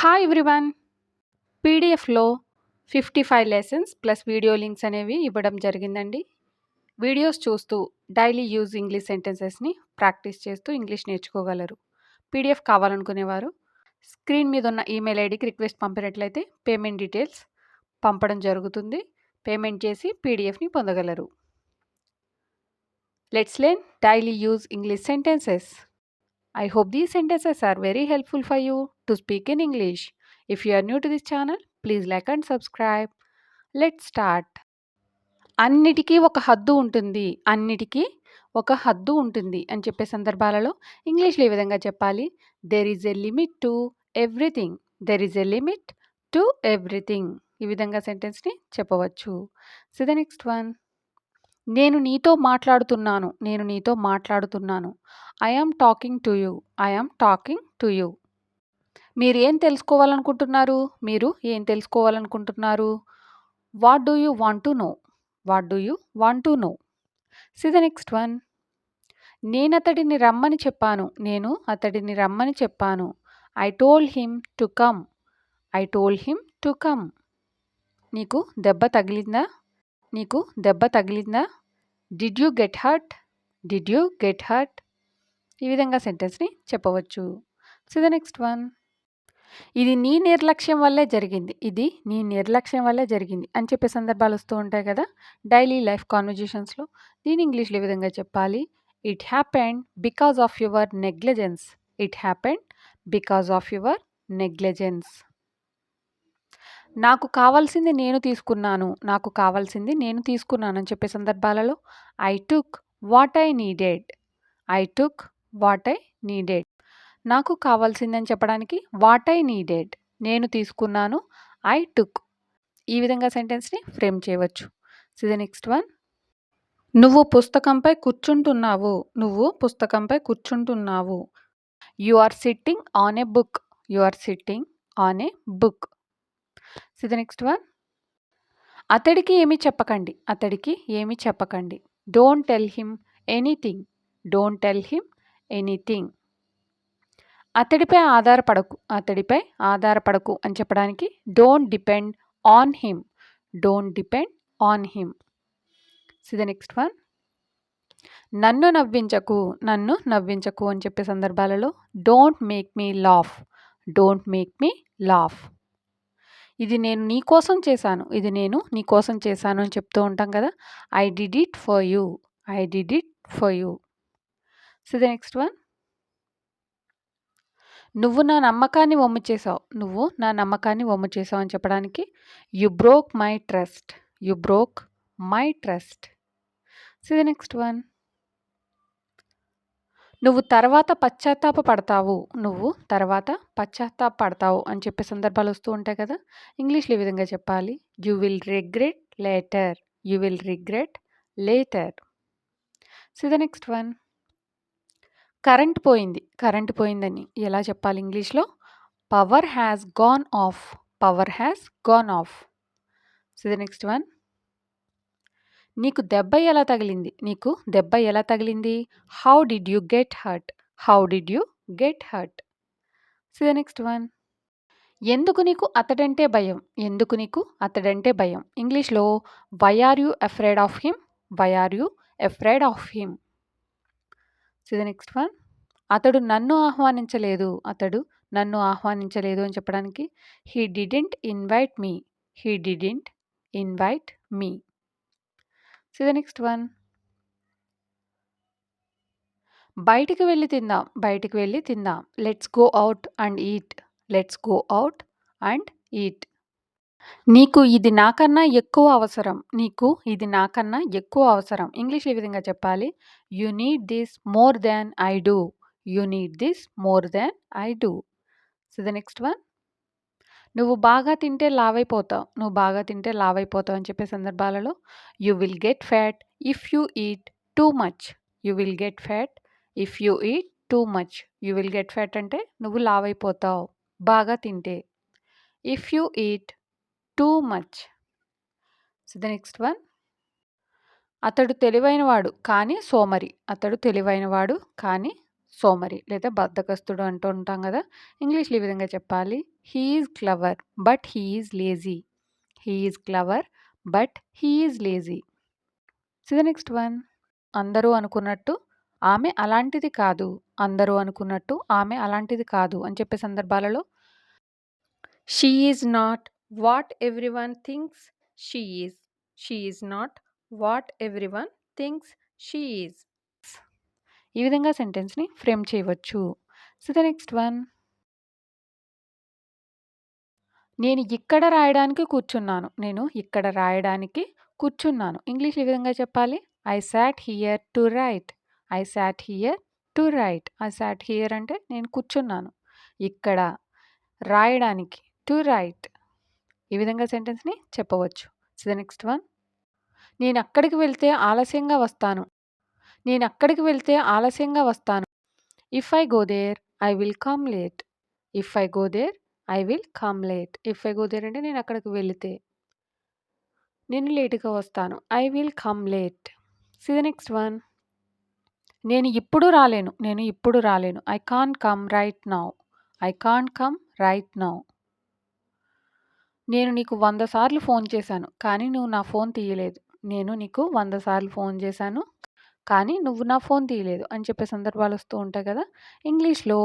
Hi everyone. పీడిఎఫ్‌లో 55 lessons plus video links అనేవి ఇవ్వడం జరిగిందండి. వీడియోస్ చూస్తూ డైలీ యూజ్ ఇంగ్లీష్ సెంటెన్సెస్‌ని ప్రాక్టీస్ చేస్తూ ఇంగ్లీష్ నేర్చుకోగలరు. పీడిఎఫ్ కావాలనుకునేవారు స్క్రీన్ మీద ఉన్న ఈమెయిల్ ఐడికి రిక్వెస్ట్ పంపినట్లయితే పేమెంట్ డీటెయిల్స్ పంపడం జరుగుతుంది. పేమెంట్ చేసి పీడిఎఫ్‌ని పొందగలరు. Let's learn daily use English sentences. I hope these sentences are very helpful for you to speak in English. If you are new to this channel, please like and subscribe. Let's start. అన్నిటికీ ఒక హద్దు ఉంటుంది. అన్నిటికీ ఒక హద్దు ఉంటుంది అని చెప్పే సందర్భాలలో ఇంగ్లీష్‌లో ఈ విధంగా చెప్పాలి. There is a limit to everything. There is a limit to everything. ఈ విధంగా సెంటెన్స్‌ని చెప్పవచ్చు. So the next one. నేను నీతో మాట్లాడుతున్నాను. నేను నీతో మాట్లాడుతున్నాను. I am talking to you. I am talking to you. మీరు ఏం తెలుసుకోవాలనుకుంటున్నారు? మీరు ఏం తెలుసుకోవాలనుకుంటున్నారు? What do you want to know? What do you want to know? See the next one. నేనతడిని రమ్మని చెప్పాను. నేను అతడిని రమ్మని చెప్పాను. I told him to come. I told him to come. నీకు దెబ్బ తగిలిందా? నీకు దెబ్బ తగిలిందా? Did you get hurt? Did you get hurt? ఈ విధంగా సెంటెన్స్‌ని చెప్పవచ్చు. So the next one. ఇది నీ నిర్లక్ష్యం వల్లే జరిగింది. ఇది నీ నిర్లక్ష్యం వల్లే జరిగింది అని చెప్పే సందర్భాలు వస్తూ ఉంటాయి కదా డైలీ లైఫ్ కాన్వర్జేషన్స్‌లో. దీన్ని ఇంగ్లీష్‌లో ఈ విధంగా చెప్పాలి. It happened because of your negligence. It happened because of your negligence. నాకు కావాల్సింది నేను తీసుకున్నాను. నాకు కావాల్సింది నేను తీసుకున్నాను అని చెప్పే సందర్భాలలో I took what I needed. I took what I needed. నాకు కావాల్సిందని చెప్పడానికి వాట్ ఐ నీడెడ్. నేను తీసుకున్నాను. I took. ఈ విధంగా సెంటెన్స్‌ని ఫ్రేమ్ చేయవచ్చు. So the next one. నువ్వు పుస్తకంపై కూర్చుంటున్నావు. నువ్వు పుస్తకంపై కూర్చుంటున్నావు. You are sitting on a book. You are sitting on a book. So the next one. అతడికి ఏమీ చెప్పకండి. అతడికి ఏమీ చెప్పకండి. Don't tell him anything. Don't tell him anything. అతడిపై ఆధారపడకు. అతడిపై ఆధారపడకు అని చెప్పడానికి don't depend on him. Don't depend on him. So the next one. నన్ను నవ్వించకు. నన్ను నవ్వించకు అని చెప్పే సందర్భాలలో don't make me laugh. Don't make me laugh. ఇది నేను నీ కోసం చేశాను. ఇది నేను నీ కోసం చేశాను అని చెప్తూ ఉంటాం కదా I did it for you. I did it for you. So the next one. నువ్వు నా నమ్మకాన్ని వమ్ము చేసావు. నువ్వు నా నమ్మకాన్ని వమ్ము చేసావు అని చెప్పడానికి you broke my trust. You broke my trust. So the next one. నువ్వు తర్వాత పశ్చాత్తాప పడతావు. నువ్వు తర్వాత పశ్చాత్తాప పడతావు అని చెప్పే సందర్భాలు వస్తూ ఉంటాయి కదా ఇంగ్లీష్లో ఈ విధంగా చెప్పాలి. You will regret later. You will regret later. So the next one. Current పోయింది. కరెంట్ పోయిందని ఎలా చెప్పాలి ఇంగ్లీష్‌లో? Power has gone of. Power has gone of. So the next one. నీకు దెబ్బ ఎలా తగిలింది? నీకు దెబ్బ ఎలా తగిలింది? How did you get hurt? How did you get hurt? So the next one. ఎందుకు నీకు అతడంటే భయం? ఎందుకు నీకు అతడంటే భయం? ఇంగ్లీష్‌లో why are you afraid of him? Why are you afraid of him? So the next one. అతడు నన్ను ఆహ్వానించలేదు. అతడు నన్ను ఆహ్వానించలేదు అని చెప్పడానికి he didn't invite me. He didn't invite me. So the next one. బయటికి వెళ్ళి తిందాం. బయటికి వెళ్ళి తిందాం. Let's go out and eat. Let's go out and eat. నీకు ఇది నాకన్నా ఎక్కువ అవసరం. నీకు ఇది నాకన్నా ఎక్కువ అవసరం. ఇంగ్లీష్‌లో ఈ విధంగా చెప్పాలి. You need this more than I do. You need this more than I do. So the next one. నువ్వు బాగా తింటే లావైపోతావు. నువ్వు బాగా తింటే లావైపోతావు అని చెప్పే సందర్భాలలో you will get fat if you eat too much. You will get fat if you eat too much. You will get fat అంటే నువ్వు లావైపోతావు బాగా తింటే. If you eat too much. So the next one. అతడు తెలివైనవాడు కానీ సోమరి. అతడు తెలివైనవాడు కానీ సోమరి లేదా బద్ధకస్తుడు అంటూ ఉంటాం కదా! ఇంగ్లీష్‌లో ఈ విధంగా చెప్పాలి. He is clever but he is lazy. He is clever but he is lazy. See the next one. అందరూ అనుకున్నట్టు ఆమె అలాంటిది కాదు. అందరూ అనుకున్నట్టు ఆమె అలాంటిది కాదు అని చెప్పే సందర్భాలలో she is not what everyone thinks she is. She is not what everyone thinks she is. ఈ విధంగా సెంటెన్స్‌ని ఫ్రేమ్ చేయవచ్చు. So, the next one. నేను ఇక్కడ రాయడానికి కూర్చున్నాను. నేను ఇక్కడ రాయడానికి కూర్చున్నాను. ఇంగ్లీష్‌లో ఈ విధంగా చెప్పాలి. I sat here to write. I sat here to write. I sat here అంటే నేను కూర్చున్నాను. ఇక్కడ రాయడానికి టు రైట్. ఈ విధంగా సెంటెన్స్‌ని చెప్పవచ్చు. So, the next one. నేనక్కడికి వెళ్తే ఆలస్యంగా వస్తాను. నేనక్కడికి వెళ్తే ఆలస్యంగా వస్తాను. If I go there I will come late. If I go there I will come late. If I go there అంటే నేను అక్కడికి వెళితే నేను లేట్‌గా వస్తాను. I will come late. See the next one. నేను ఇప్పుడు రాలేను. నేను ఇప్పుడు రాలేను. I can't come right now. I can't come right now. నేను నీకు 100 సార్లు ఫోన్ చేశాను. కానీ నువ్వు నా ఫోన్ తీయలేదు. నేను నీకు 100 సార్లు ఫోన్ చేశాను. కానీ నువ్వు నా ఫోన్ తీయలేదు అని చెప్పే సందర్భాలు వస్తూ ఉంటాయి కదా! ఇంగ్లీష్‌లో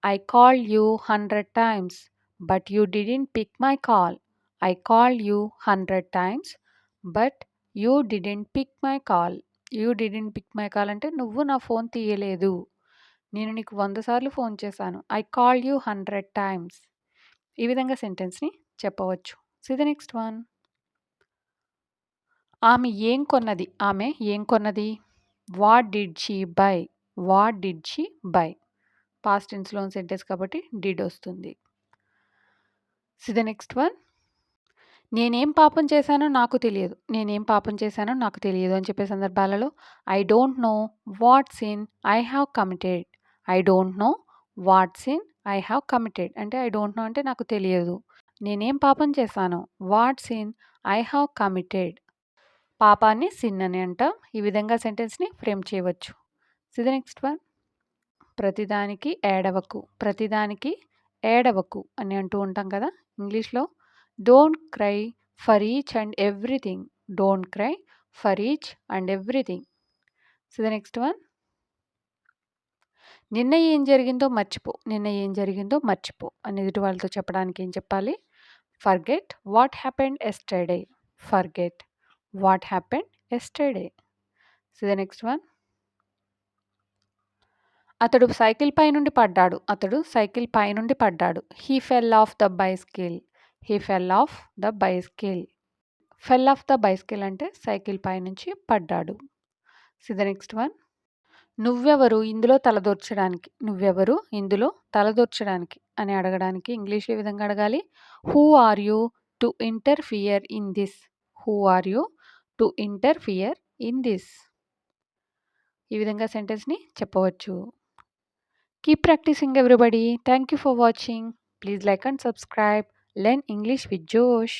I called you 100 times but you didn't pick my call. I called you 100 times but you didn't pick my call. You didn't pick my call అంటే నువ్వు నా ఫోన్ తీయలేదు. నేను నీకు 100 సార్లు ఫోన్ చేశాను. I called you 100 times. ఈ విధంగా సెంటెన్స్‌ని చెప్పవచ్చు. See the next one. ఆమె ఏం కొన్నది? ఆమె ఏం కొన్నది? What did she buy? What did she buy? Past టెన్స్‌లో ఉన్న సెంటెన్స్ కాబట్టి డిడ్ వస్తుంది. See the next one. నేనేం పాపం చేశానో నాకు తెలియదు. నేనేం పాపం చేశానో నాకు తెలియదు అని చెప్పే సందర్భాలలో I don't know what sin I have committed. I don't know what sin I have committed అంటే ఐ డోంట్ నో అంటే నాకు తెలియదు. నేనేం పాపం చేశానో what sin I have committed. పాపాన్ని సిన్ అని అంటాం. ఈ విధంగా సెంటెన్స్‌ని ఫ్రేమ్ చేయవచ్చు. See the next one. ప్రతిదానికి ఏడవకు. ప్రతిదానికి ఏడవకు అని అంటూ ఉంటాం కదా! ఇంగ్లీష్‌లో don't cry for each and everything. Don't cry for each and everything. So, the next one. నిన్న ఏం జరిగిందో మర్చిపో. నిన్న ఏం జరిగిందో మర్చిపో అని ఎదుటి వాళ్ళతో చెప్పడానికి ఏం చెప్పాలి? Forget what happened yesterday. Forget what happened yesterday. So, the next one. అతడు సైకిల్ పై నుండి పడ్డాడు. అతడు సైకిల్ పై నుండి పడ్డాడు. He fell off the bicycle. He fell off the bicycle. Fell off the bicycle అంటే సైకిల్ పై నుంచి పడ్డాడు. So, the next one. నువ్వెవరు ఇందులో తలదూర్చడానికి. నువ్వెవరు ఇందులో తలదూర్చడానికి అని అడగడానికి ఇంగ్లీష్‌లో ఏ విధంగా అడగాలి? Who are you to interfere in this. Who are you to interfere in this. ఈ విధంగా సెంటెన్స్‌ని చెప్పవచ్చు. Keep practicing, everybody. Thank you for watching. Please like and subscribe. Learn English with Josh.